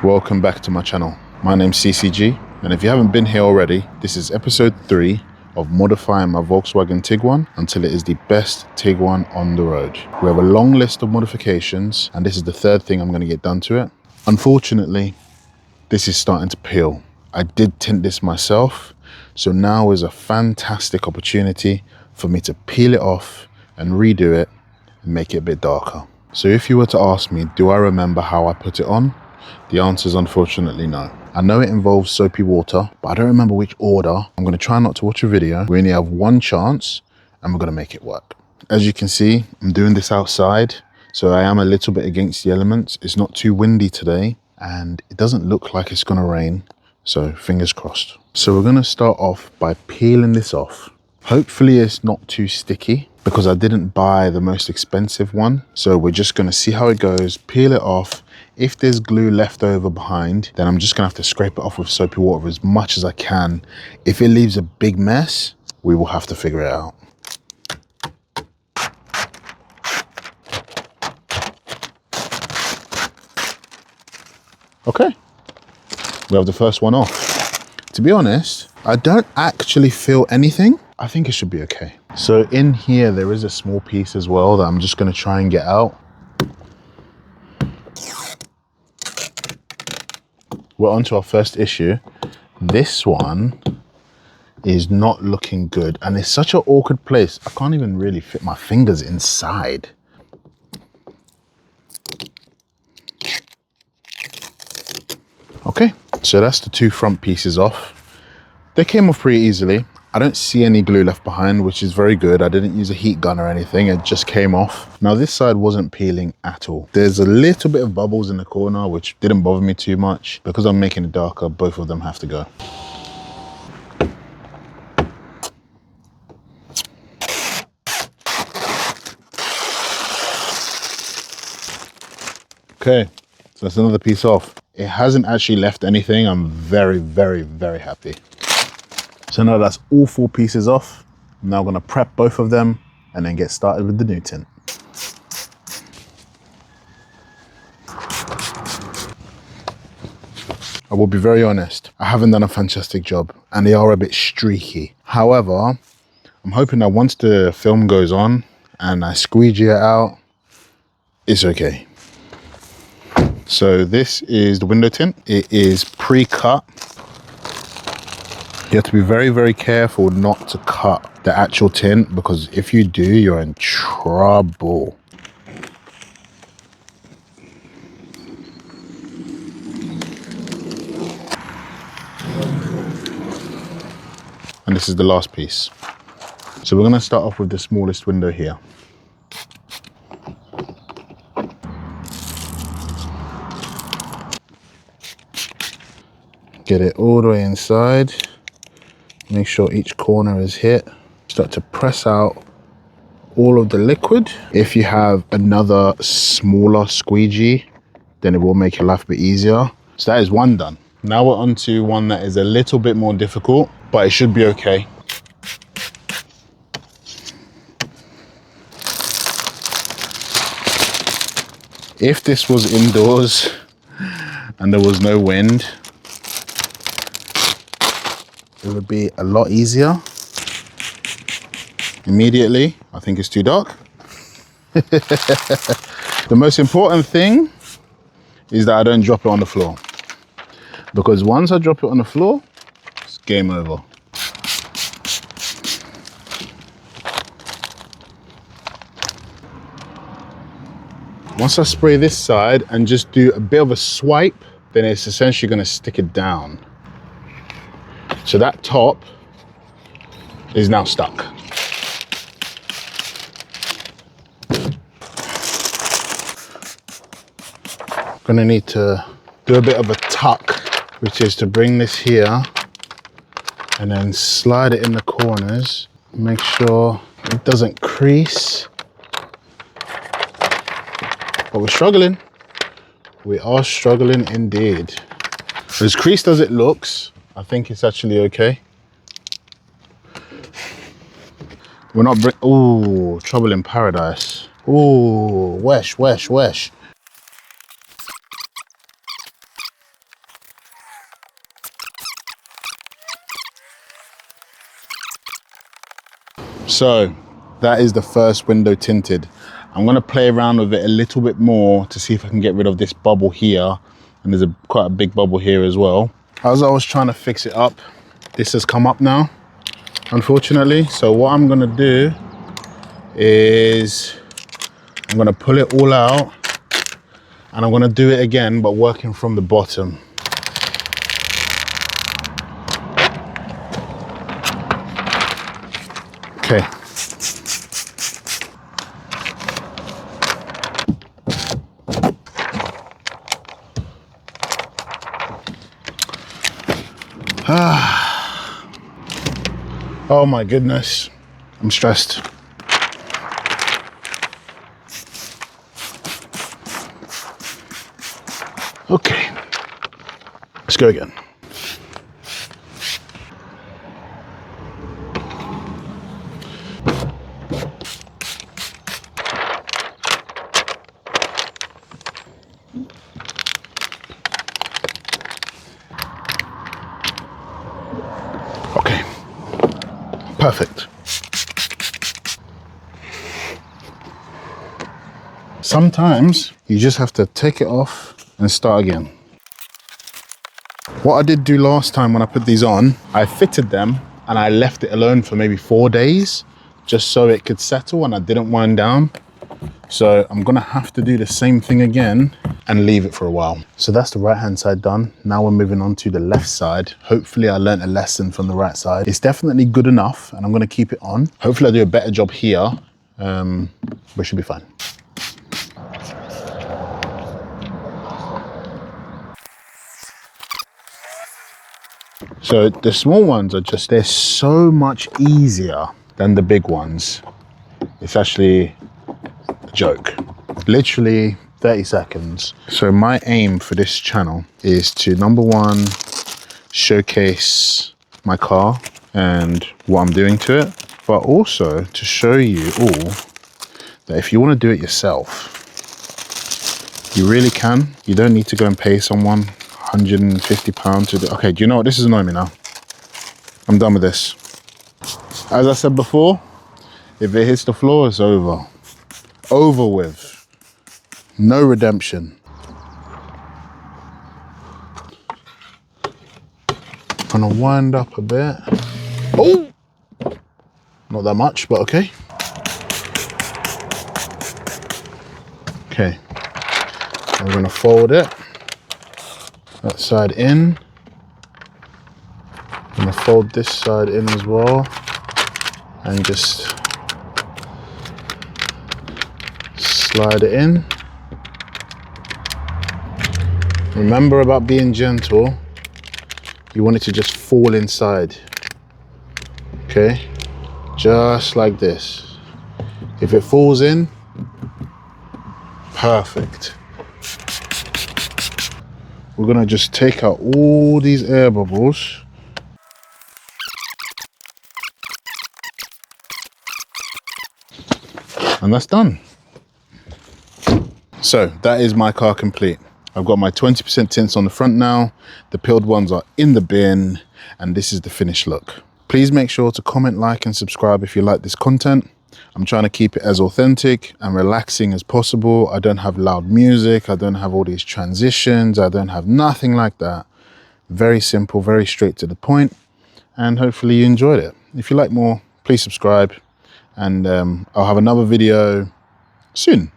Welcome back to my channel. My name's CCG, and if you haven't been here already, this is episode 3 of modifying my Volkswagen Tiguan until it is the best Tiguan on the road. We have a long list of modifications, and this is the third thing I'm going to get done to it. Unfortunately, this is starting to peel. I did tint this myself, so now is a fantastic opportunity for me to peel it off and redo it and make it a bit darker. So if you were to ask me, do I remember how I put it on? The answer is unfortunately no. I know it involves soapy water, but I don't remember which order. I'm going to try not to watch a video. We only have one chance and we're going to make it work. As you can see, I'm doing this outside, so I am a little bit against the elements. It's not too windy today and it doesn't look like it's going to rain, so fingers crossed. So we're going to start off by peeling this off. Hopefully it's not too sticky because I didn't buy the most expensive one. So we're just going to see how it goes, peel it off. If there's glue left over behind, then I'm just gonna have to scrape it off with soapy water as much as I can. If it leaves a big mess, we will have to figure it out. Okay, we have the first one off. To be honest, I don't actually feel anything. I think it should be okay. So in here, there is a small piece as well that I'm just gonna try and get out. We're on to our first issue. This one is not looking good, and it's such an awkward place. I can't even really fit my fingers inside. Okay, so that's the two front pieces off. They came off pretty easily. I don't see any glue left behind, which is very good. I didn't use a heat gun or anything. It just came off. Now this side wasn't peeling at all. There's a little bit of bubbles in the corner, which didn't bother me too much. Because I'm making it darker, both of them have to go. Okay, so that's another piece off. It hasn't actually left anything. I'm very, very, very happy. So now that's all 4 pieces off. I'm now gonna prep both of them and then get started with the new tint. I will be very honest, I haven't done a fantastic job and they are a bit streaky. However, I'm hoping that once the film goes on and I squeegee it out, it's okay. So this is the window tint. It is pre-cut. You have to be very, very careful not to cut the actual tint, because if you do, you're in trouble. And this is the last piece. So we're gonna start off with the smallest window here. Get it all the way inside. Make sure each corner is hit. Start to press out all of the liquid. If you have another smaller squeegee, then it will make your life a bit easier. So that is one done. Now we're on to one that is a little bit more difficult, but it should be okay. If this was indoors and there was no wind, it would be a lot easier. Immediately, I think it's too dark. The most important thing is that I don't drop it on the floor, because once I drop it on the floor, it's game over. Once I spray this side and just do a bit of a swipe, then it's essentially going to stick it down. So that top is now stuck. Gonna need to do a bit of a tuck, which is to bring this here and then slide it in the corners. Make sure it doesn't crease. But we're struggling. We are struggling indeed. As creased as it looks, I think it's actually okay. We're not ooh, trouble in paradise. Ooh, wesh. So that is the first window tinted. I'm gonna play around with it a little bit more to see if I can get rid of this bubble here. And there's quite a big bubble here as well. As I was trying to fix it up, this has come up now, unfortunately. So what I'm gonna do is I'm gonna pull it all out and I'm gonna do it again, but working from the bottom. Okay. Oh my goodness, I'm stressed. Okay, let's go again. Okay, perfect. Sometimes you just have to take it off and start again. What I did do last time when I put these on, I fitted them and I left it alone for maybe 4 days just so it could settle and I didn't wind down. So I'm gonna have to do the same thing again and leave it for a while. So that's the right hand side done. Now we're moving on to the left side. Hopefully I learned a lesson from the right side. It's definitely good enough and I'm gonna keep it on. Hopefully I do a better job here, but it should be fine. So the small ones are just, they're so much easier than the big ones. It's actually a joke. Literally 30 seconds. So my aim for this channel is to, number one, showcase my car and what I'm doing to it, but also to show you all that if you want to do it yourself, you really can. You don't need to go and pay someone £150 to do. Okay, do you know what? This is annoying me now. I'm done with this. As I said before, if it hits the floor, it's over. Over with. No redemption. Gonna wind up a bit. Oh! Not that much, but okay. Okay. I'm gonna fold it. That side in. I'm gonna fold this side in as well and just slide it in. Remember about being gentle, you want it to just fall inside. Okay, just like this. If it falls in, perfect. We're gonna just take out all these air bubbles. And that's done. So that is my car complete. I've got my 20% tints on the front now. The peeled ones are in the bin and this is the finished look. Please make sure to comment, like and subscribe if you like this content. I'm trying to keep it as authentic and relaxing as possible. I don't have loud music. I don't have all these transitions. I don't have nothing like that. Very simple, very straight to the point. And hopefully you enjoyed it. If you like more, please subscribe. And I'll have another video soon.